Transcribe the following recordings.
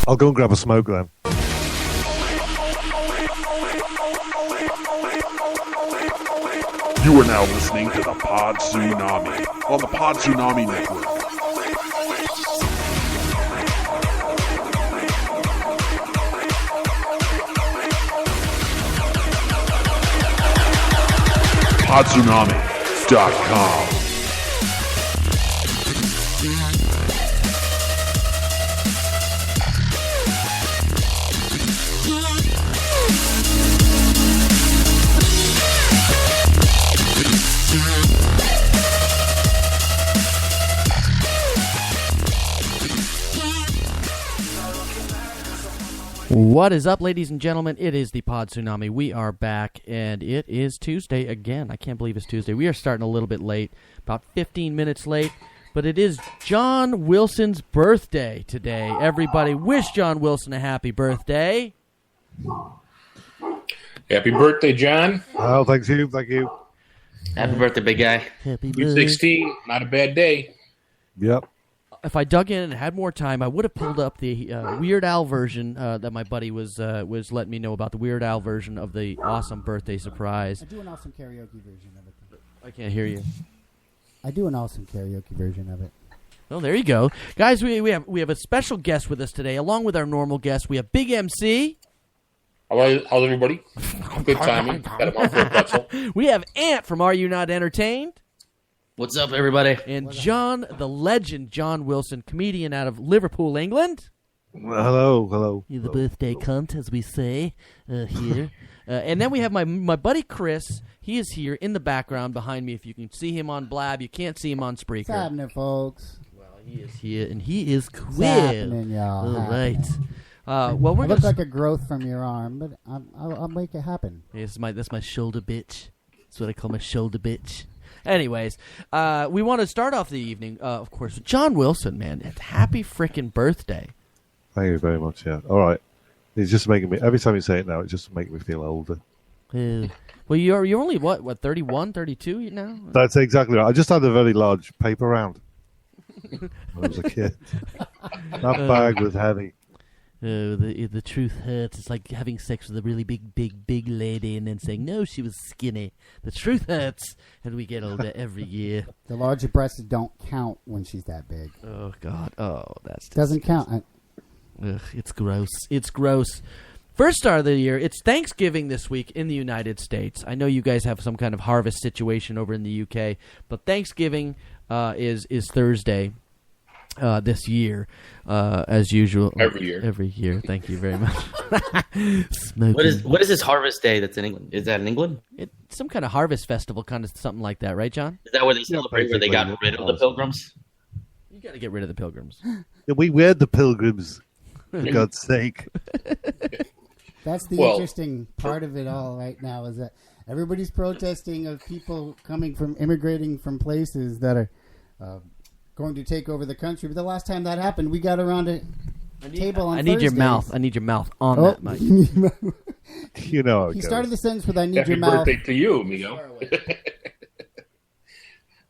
I'll go and grab a smoke then. You are now listening to the Pod Tsunami on the Pod Tsunami Network. PodTsunami.com. What is up, ladies and gentlemen? It is the Pod Tsunami. We are back, and it is Tuesday again. I can't believe it's Tuesday. We are starting a little bit late, about 15 minutes late, but it is John Wilson's birthday today. Everybody wish John Wilson a happy birthday. Happy birthday, John. Oh, thank you. Thank you. Happy birthday, big guy. Happy Sweet birthday. 16, not a bad day. Yep. If I dug in and had more time, I would have pulled up the Weird Al version that my buddy was letting me know about, the Weird Al version of the awesome birthday surprise. I do an awesome karaoke version of it. I can't hear you. I do an awesome karaoke version of it. Oh, there you go. Guys, we have a special guest with us today. Along with our normal guest, we have Big MC. How's everybody? Good timing. Got a mouthful of pretzel. We have Ant from Are You Not Entertained? What's up, everybody? And John, the legend, John Wilson, comedian out of Liverpool, England. Hello. You're the birthday cunt, as we say here. And then we have my buddy Chris. He is here in the background behind me. If you can see him on Blab, you can't see him on Spreaker. What's happening, folks? Well, he is here, and he is queer. What's happening, y'all? All right. Well, I we're look gonna. like a growth from your arm, but I'll make it happen. That's my shoulder bitch. That's what I call my shoulder bitch. Anyways, we want to start off the evening, of course, with John Wilson, man. Happy freaking birthday. Thank you very much, yeah. All right. It's just making me, every time you say it now, it's just making me feel older. Well, you're only, what, 31, 32 now? That's exactly right. I just had a very large paper round when I was a kid. That bag was heavy. Oh, the truth hurts. It's like having sex with a really big lady and then saying, no, she was skinny. The truth hurts, and we get older every year. The larger breasts don't count when she's that big. Oh, God. Oh, that's... Doesn't count. Ugh, it's gross. It's gross. First star of the year. It's Thanksgiving this week in the United States. I know you guys have some kind of harvest situation over in the UK, but Thanksgiving is Thursday. This year, as usual. Every year. Every year. Thank you very much. What is this harvest day that's in England? Is that in England? It's some kind of harvest festival, kind of something like that, right, John? Is that where they celebrate where they got rid of the pilgrims? You got to get rid of the pilgrims. We were the pilgrims, for God's sake. That's the interesting part of it all right now, is that everybody's protesting of people immigrating from places that are going to take over the country. But the last time that happened, we got around a table on Thursdays. I need your mouth on that mic. You know how it He goes. started the sentence with, I need Happy your mouth. birthday to you, amigo.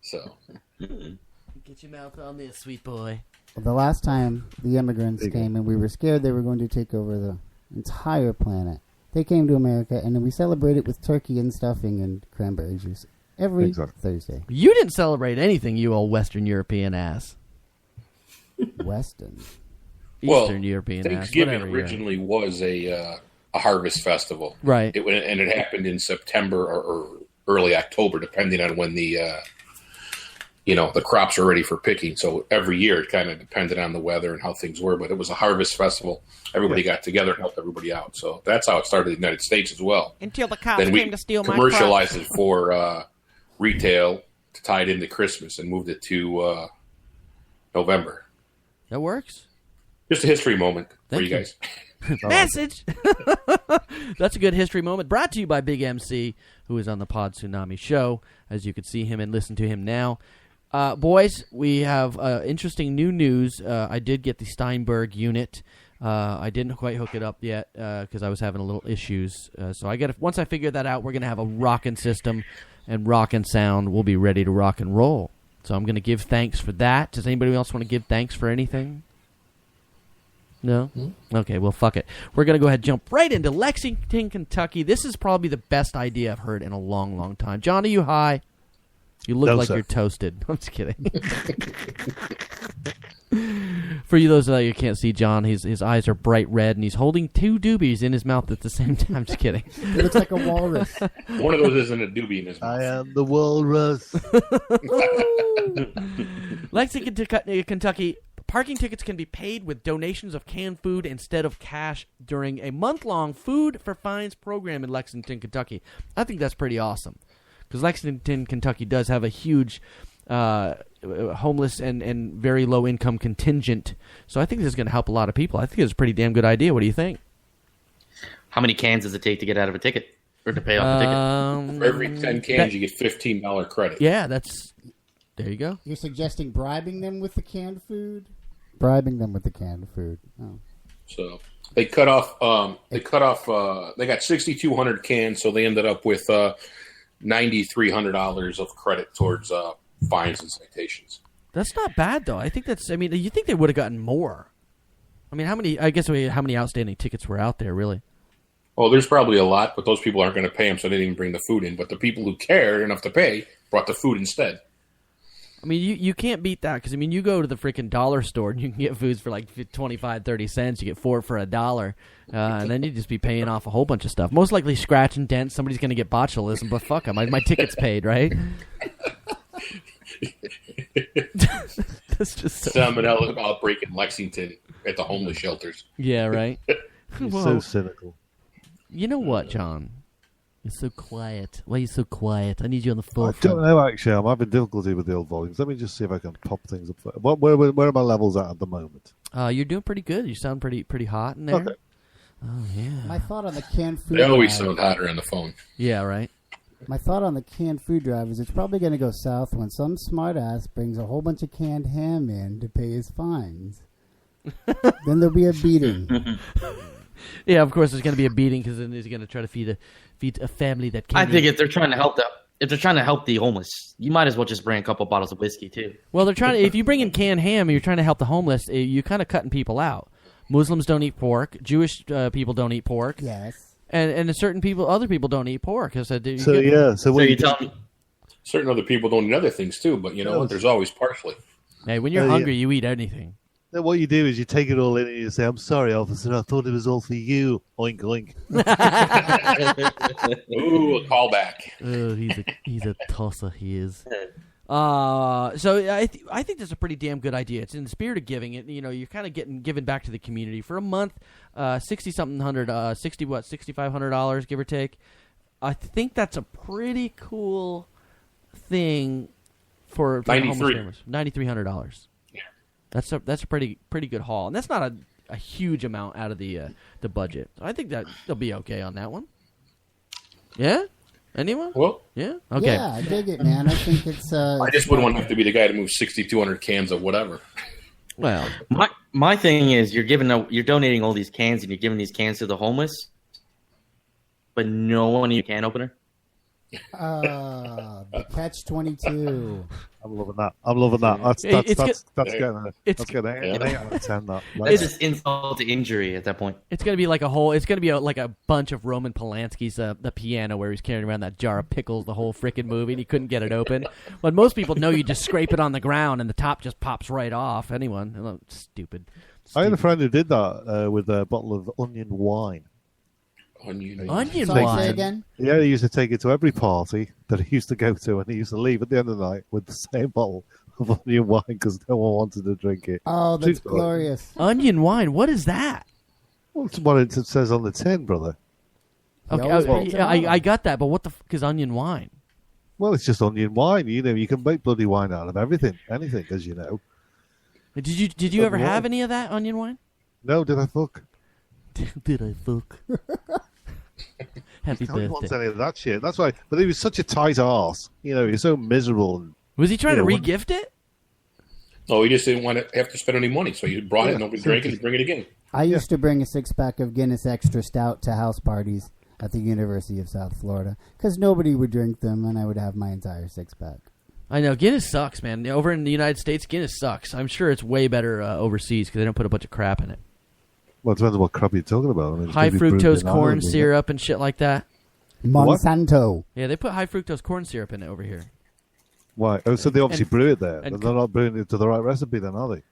So, Get your mouth on this, sweet boy. The last time the immigrants came and we were scared they were going to take over the entire planet, they came to America and then we celebrated with turkey and stuffing and cranberry juice every Thursday. You didn't celebrate anything, you old Western European ass. Western. Eastern European ass. Thanksgiving originally was a harvest festival. Right. And it happened in September or early October, depending on when the crops are ready for picking. So every year it kind of depended on the weather and how things were. But it was a harvest festival. Everybody got together and helped everybody out. So that's how it started in the United States as well. Until the cops came to steal my commercialized it for retail to tie it into Christmas and moved it to November. That works. Just a history moment for Thank you guys. Message. That's a good history moment. Brought to you by Big MC, who is on the Pod Tsunami show. As you can see him and listen to him now. Boys, we have interesting new news. I did get the Steinberg unit. I didn't quite hook it up yet because I was having a little issues. So once I figure that out, we're going to have a rockin' system and rockin' sound. We'll be ready to rock and roll. So I'm going to give thanks for that. Does anybody else want to give thanks for anything? No? Okay, well, fuck it. We're going to go ahead and jump right into Lexington, Kentucky. This is probably the best idea I've heard in a long, long time. John, are you high? You look like you're toasted. I'm just kidding. For you those that you can't see John, his eyes are bright red, and he's holding 2 doobies in his mouth at the same time. I'm just kidding. He looks like a walrus. One of those isn't a doobie in his mouth. I am the walrus. Lexington, Kentucky. Parking tickets can be paid with donations of canned food instead of cash during a month-long Food for Fines program in Lexington, Kentucky. I think that's pretty awesome because Lexington, Kentucky does have a huge homeless and very low-income contingent. So I think this is going to help a lot of people. I think it's a pretty damn good idea. What do you think? How many cans does it take to get out of a ticket or to pay off a ticket? For every 10 cans, you get $15 credit. Yeah, there you go. You're suggesting bribing them with the canned food? Bribing them with the canned food. Oh. So they cut off. They got 6,200 cans, so they ended up with $9,300 of credit towards fines and citations. That's not bad, though. I think that's. I mean, you think they would have gotten more? I mean, how many outstanding tickets were out there, really? Oh, there's probably a lot, but those people aren't going to pay them, so they didn't even bring the food in. But the people who cared enough to pay brought the food instead. I mean, you can't beat that because, I mean, you go to the freaking dollar store and you can get foods for like 25, 30 cents. You get 4 for $1. And then you'd just be paying off a whole bunch of stuff. Most likely scratch and dent. Somebody's going to get botulism, but fuck them. My ticket's paid, right? That's just Salmonella outbreak in Lexington at the homeless shelters. Yeah, right? You're so cynical. You know what, John? You're so quiet. Why are you so quiet? I need you on the phone. I don't know, actually. I'm having difficulty with the old volumes. Let me just see if I can pop things up. Where are my levels at the moment? You're doing pretty good. You sound pretty hot in there. Okay. Oh, yeah. My thought on the canned food They always sound hotter on the phone. Yeah, right. My thought on the canned food drive is it's probably going to go south when some smartass brings a whole bunch of canned ham in to pay his fines. Then there'll be a beating. Yeah, of course there's going to be a beating because then he's going to try to feed a family that can't. I think if they're trying to help the homeless, you might as well just bring a couple bottles of whiskey too. Well, they're trying to. If you bring in canned ham and you're trying to help the homeless, you're kind of cutting people out. Muslims don't eat pork. Jewish people don't eat pork. Yes. And other people don't eat pork. So you tell me. Certain other people don't eat other things too, but you know what? There's always parsley. Hey, when you're hungry, you eat anything. Then what you do is you take it all in and you say, "I'm sorry, officer. I thought it was all for you." Oink oink. Ooh, a callback. Oh, he's a tosser. He is. So I think that's a pretty damn good idea. It's in the spirit of giving. It, you're kind of given back to the community for a month. $6,500, give or take. I think that's a pretty cool thing for homeless families. $9,300. That's a pretty good haul, and that's not a huge amount out of the budget. So I think that they'll be okay on that one. Yeah, anyone? Well, yeah, okay. Yeah, I dig it, man. I think it's. I just wouldn't want to have to be the guy to move 6,200 cans of whatever. Well, my thing is you're donating all these cans and you're giving these cans to the homeless, but no one need a can opener. The catch-22. I'm loving that. That's getting an 8 out of 10. That's just insult to injury at that point. It's gonna be like like a bunch of Roman Polanski's the piano where he's carrying around that jar of pickles the whole frickin' movie and he couldn't get it open. But most people know you just scrape it on the ground and the top just pops right off. Anyone? Stupid. I had a friend who did that with a bottle of onion wine. Onion Sorry, wine. say again? Yeah, he used to take it to every party that he used to go to, and he used to leave at the end of the night with the same bottle of onion wine because no one wanted to drink it. Oh, that's glorious. Onion wine? What is that? Well, it's what it says on the tin, brother. Okay, I got that, but what the fuck is onion wine? Well, it's just onion wine. You can make bloody wine out of anything, as you know. Did you ever have any of that onion wine? No, did I fuck? Did I fuck? Happy birthday. He wants any of that shit. That's why. But he was such a tight arse. He was so miserable. Was he trying to re-gift it? No, he just didn't want to have to spend any money, so he brought it. Nobody drank it. He'd bring it again. I used to bring a 6-pack of Guinness Extra Stout to house parties at the University of South Florida because nobody would drink them, and I would have my entire 6-pack. I know Guinness sucks, man. Over in the United States, Guinness sucks. I'm sure it's way better overseas because they don't put a bunch of crap in it. Well, it depends on what crap you're talking about. I mean, High fructose corn syrup and shit like that. Monsanto. Yeah, they put high fructose corn syrup in it over here. Why? Oh, so they obviously brew it there. and They're not brewing it to the right recipe then, are they?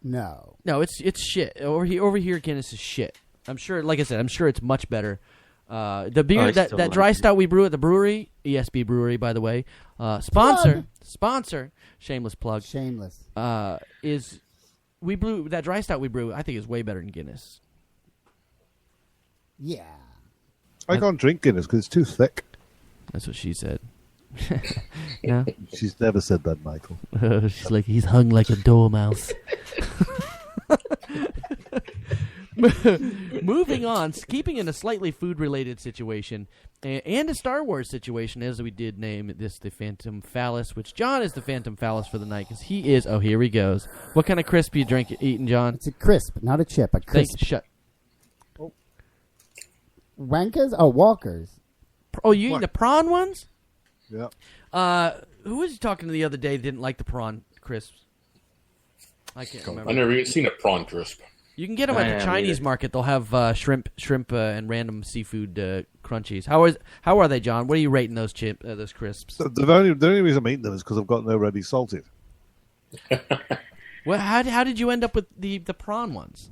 No. No, it's shit. Over here, Guinness is shit. I'm sure, like I said, I'm sure it's much better. The beer, that dry stout we brew at the brewery, ESB Brewery, by the way, sponsor, shameless plug. Shameless. We brew that dry stout we brew. I think is way better than Guinness. Yeah. I can't drink Guinness because it's too thick. That's what she said. Yeah. She's never said that, Michael. She's like, he's hung like a dormouse. Moving on, keeping in a slightly food-related situation and a Star Wars situation, as we did name this the Phantom Phallus, which John is the Phantom Phallus for the night because he is. Oh, here he goes. What kind of crisp you eating, John? It's a crisp, not a chip. A crisp. Shut. Wankers? Oh, Walkers. Oh, you eating the prawn ones? Yeah. Who was you talking to the other day that didn't like the prawn crisps? I can't remember. I've never even seen a prawn crisp. You can get them at the Chinese market. They'll have shrimp, and random seafood crunchies. How are they, John? What are you rating those crisps? The only reason I'm eating them is because I've got no ready salted. Well, how did you end up with the prawn ones?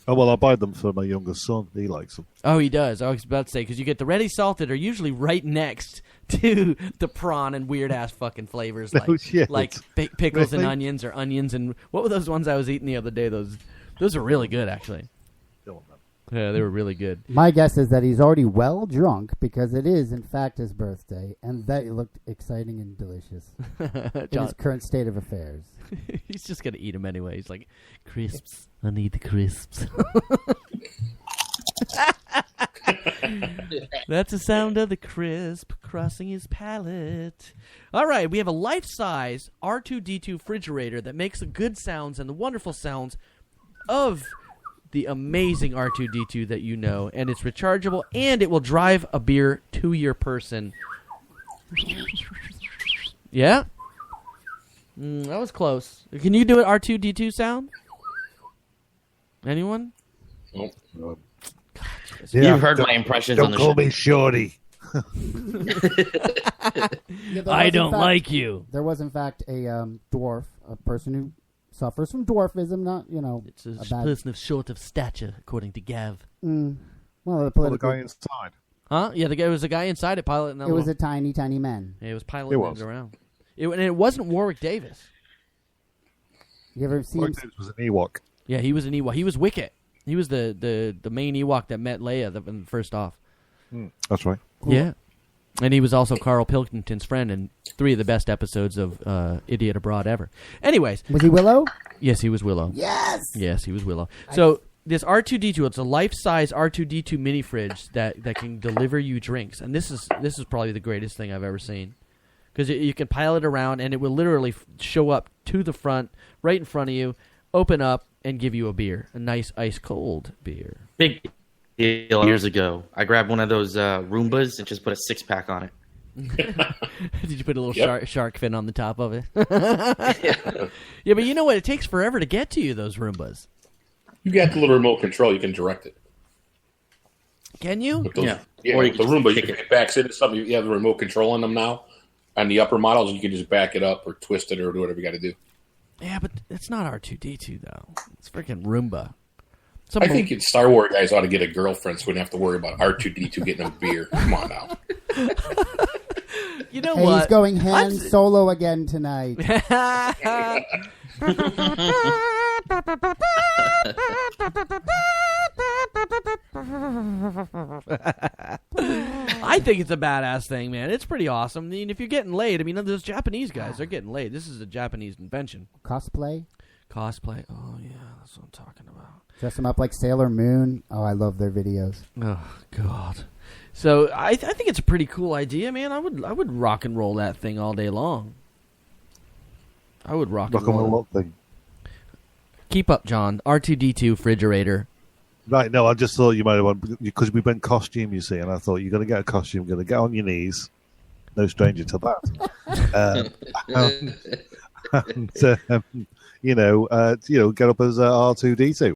Oh, well, I buy them for my youngest son. He likes them. Oh, he does. I was about to say, because you get the ready salted are usually right next to the prawn and weird-ass fucking flavors like pickles and onions or onions and... What were those ones I was eating the other day? Those are really good, actually. Yeah, they were really good. My guess is that he's already well drunk because it is, in fact, his birthday, and that looked exciting and delicious in his current state of affairs. He's just going to eat them anyway. He's like, crisps. I need the crisps. That's the sound of the crisp crossing his palate. All right, we have a life-size R2-D2 refrigerator that makes the good sounds and the wonderful sounds of the amazing R2-D2 that you know, and it's rechargeable, and it will drive a beer to your person. Yeah? That was close. Can you do an R2-D2 sound? Anyone? Nope. Yeah, You've heard my impressions on the show. Don't call me Shorty. I don't like you. There was, in fact, a dwarf, a person who suffers from dwarfism, not, It's a person of short of stature, according to Gav. Well, The guy inside. Huh? Yeah, there was a guy inside it piloting that. It was a tiny, tiny man. Yeah, it was piloting it around. And it wasn't Warwick Davis. You ever seen Warwick Davis was an Ewok. Yeah, he was an Ewok. He was Wicket. He was the main Ewok that met Leia first off. That's right. Cool. Yeah. And he was also Carl Pilkington's friend in 3 of the best episodes of Idiot Abroad ever. Anyways. Was he Willow? Yes, he was Willow. Yes, he was Willow. So this R2-D2, it's a life-size R2-D2 mini fridge that can deliver you drinks. And this is probably the greatest thing I've ever seen. Because you can pilot around, and it will literally show up to the front, right in front of you, open up, and give you a beer. A nice ice-cold beer. Big deal years ago. I grabbed one of those Roombas and just put a 6-pack on it. Did you put a little shark fin on the top of it? Yeah, but you know what? It takes forever to get to you, those Roombas. You got the little remote control. You can direct it. Can you? Yeah, or the Roomba, you can back into something. You have the remote control on them now. On the upper models, you can just back it up or twist it or do whatever you got to do. Yeah, but it's not R2-D2, though. It's freaking Roomba. I think Star Wars guys ought to get a girlfriend so we don't have to worry about R2-D2 getting a beer. Come on now. You know what? He's going Han Solo again tonight. I think it's a badass thing, man. It's pretty awesome. I mean, if you're getting laid, I mean, those Japanese guys, they're getting laid. This is a Japanese invention. Cosplay? Cosplay. Oh, yeah, that's what I'm talking about. Dress them up like Sailor Moon. Oh, I love their videos. Oh, God. So I think it's a pretty cool idea, man. I would rock and roll that thing all day long. I would rock and roll what thing? Keep up, John. R2-D2 refrigerator. Right, no, I just thought you might have, because we went costume, you see, and I thought you're going to get a costume, you're going to get on your knees. No stranger to that. Get up as R2-D2.